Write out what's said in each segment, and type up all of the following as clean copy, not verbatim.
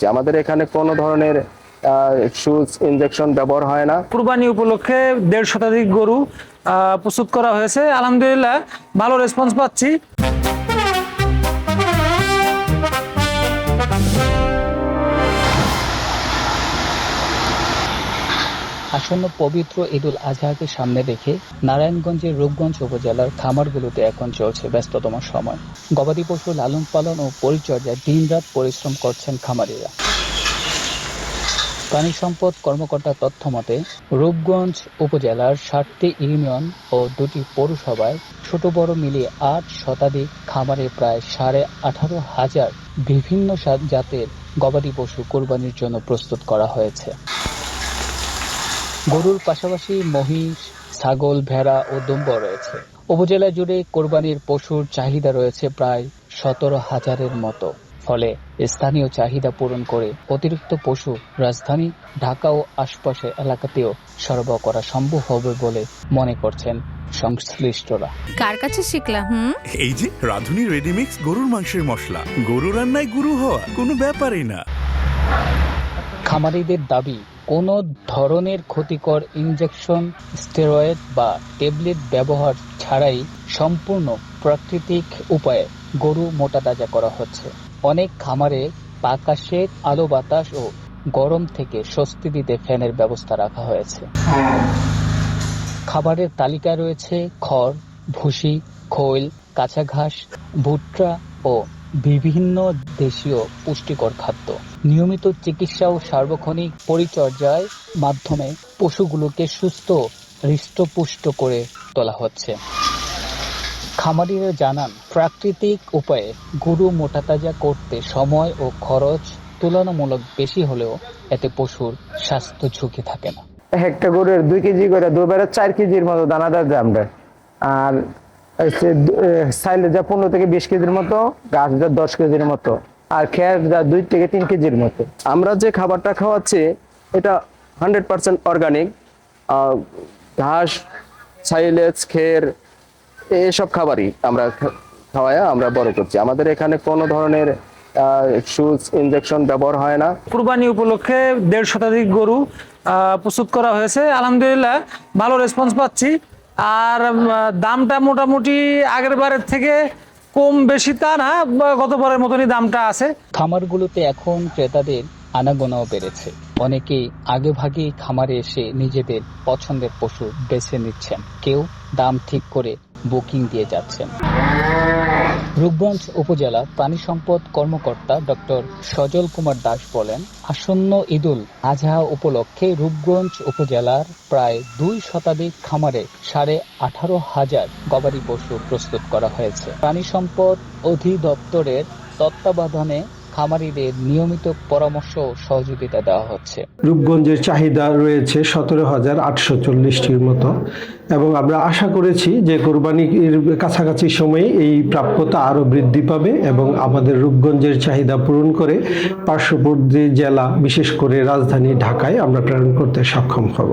করছি। আমাদের এখানে কোনো ধরনের সুচ ইনজেকশন ব্যবহার হয় না। কুরবানি উপলক্ষে 1.5 শতাধিক গরু প্রস্তুত করা হয়েছে। আলহামদুলিল্লাহ ভালো রেসপন্স পাচ্ছি। আসন্ন পবিত্র ঈদুল আজহাকে সামনে রেখে নারায়ণগঞ্জের রূপগঞ্জ উপজেলার খামারগুলোতে এখন চলছে ব্যস্ততম সময়। গবাদি পশু লালন পালন ও পরিচর্যায় দিনরাত পরিশ্রম করছেন খামারিরা। প্রাণী সম্পদ কর্মকর্তার তথ্য মতে রূপগঞ্জ উপজেলার 7টি ইউনিয়ন ও 2টি পৌরসভায় ছোট বড় মিলিয়ে 8 শতাধিক খামারে প্রায় 18,500 বিভিন্ন জাতের গবাদি পশু কোরবানির জন্য প্রস্তুত করা হয়েছে। গরুর পাশাপাশি মহিষ, ছাগল, ভেড়া ও দুম্বা রয়েছে। উপজেলা জুড়ে কোরবানির পশুর চাহিদা রয়েছে প্রায় 17,000-এর মতো। ফলে স্থানীয় চাহিদা পূরণ করে অতিরিক্ত পশু রাজধানী ঢাকা ও আশপাশের এলাকাতেও সরবরাহ করা সম্ভব হবে বলে মনে করছেন সংশ্লিষ্টরা। কার কাছে শিখলাম? এই যে রাধুনী রেডিমিক্স গরুর মাংসের মশলা। গরু রান্নায় গুরু হওয়া কোনো ব্যাপারই না। খামারিদের দাবি, কোনো ধরনের ক্ষতিকর ইনজেকশন, স্টেরয়েড বা ট্যাবলেট ব্যবহার ছাড়াই সম্পূর্ণ প্রাকৃতিক উপায়ে গরু মোটা তাজা করা হচ্ছে। অনেক খামারে পাকা শেড, আলো বাতাস ও গরম থেকে স্বস্তি দিতে ফ্যানের ব্যবস্থা রাখা হয়েছে। খাবারের তালিকায় রয়েছে খড়, ভুসি, খৈল, কাঁচা ঘাস, ভুট্টা ও বিভিন্ন দেশীয় পুষ্টিকর খাদ্য। নিয়মিত চিকিৎসা ও সার্বক্ষণিক পরিচর্যার মাধ্যমে পশুগুলোকে সুস্থ, হৃষ্টপুষ্ট করে তোলা হচ্ছে। খামারিরা জানান, প্রাকৃতিক উপায়ে গরু মোটাতাজা করতে সময় ও খরচ তুলনামূলক বেশি হলেও এতে পশুর স্বাস্থ্য ঝুঁকি থাকে না। একটা গরুর 2 কেজি করে দুবারে 4 কেজির মতো দানাদার দাম দেয়। আর সাইলে যা 15 থেকে 20 কেজির মতো, গাছ যা 10 কেজির মতো, আর খের যা 2 থেকে 3 কেজির মতো। আমরা যে খাবারটা খাওয়াচ্ছি এটা 100% অর্গানিক। ঘাস, সাইলেজ, খের এইসব খাবারই আমরা খাওয়ায় আমরা বড় করছি। আমাদের এখানে কোনো ধরনের সুচ ইনজেকশন ব্যবহার হয় না। কুরবানি উপলক্ষে 1.5 শতাধিক গরু প্রস্তুত করা হয়েছে। আলহামদুলিল্লাহ ভালো রেসপন্স পাচ্ছি। আর দামটা মোটামুটি আগের বারের থেকে কম বেশি তা না, গতবারের মতনই দামটা আছে। খামারগুলোতে এখন ক্রেতাদের আনাগোনাও বেড়েছে। অনেকেই আগে ভাগে খামারে এসে নিজেদের পছন্দের পশু বেছে নিচ্ছেন। কেউ দাম ঠিক করে বুকিং দিয়ে যাচ্ছেন। রূপগঞ্জ উপজেলা প্রাণী সম্পদ কর্মকর্তা ডক্টর সজল কুমার দাস বলেন, আসন্ন ঈদুল আজহা উপলক্ষে রূপগঞ্জ উপজেলার প্রায় 2 শতাধিক খামারে 18,500 গবাদি পশু প্রস্তুত করা হয়েছে। প্রাণী সম্পদ অধিদপ্তরের তত্ত্বাবধানে খামারিদের নিয়মিত পরামর্শ ও সহযোগিতা দেওয়া হচ্ছে। রূপগঞ্জের চাহিদা রয়েছে 17,840-টির মতো, এবং আমরা আশা করেছি যে কোরবানির কাছাকাছি সময়ে এই প্রাপ্যতা আরো বৃদ্ধি পাবে এবং আমাদের রূপগঞ্জের চাহিদা পূরণ করে পার্শ্ববর্তী জেলা, বিশেষ করে রাজধানী ঢাকায় আমরা প্রেরণ করতে সক্ষম হব।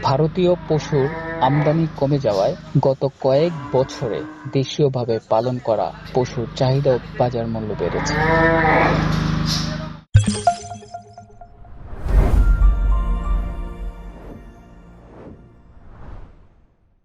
ভারতীয় পশুর আমদানি কমে যাওয়ায় গত কয়েক বছরে দেশীয়ভাবে পালন করা পশুর চাহিদা ও বাজার মূল্য বেড়েছে।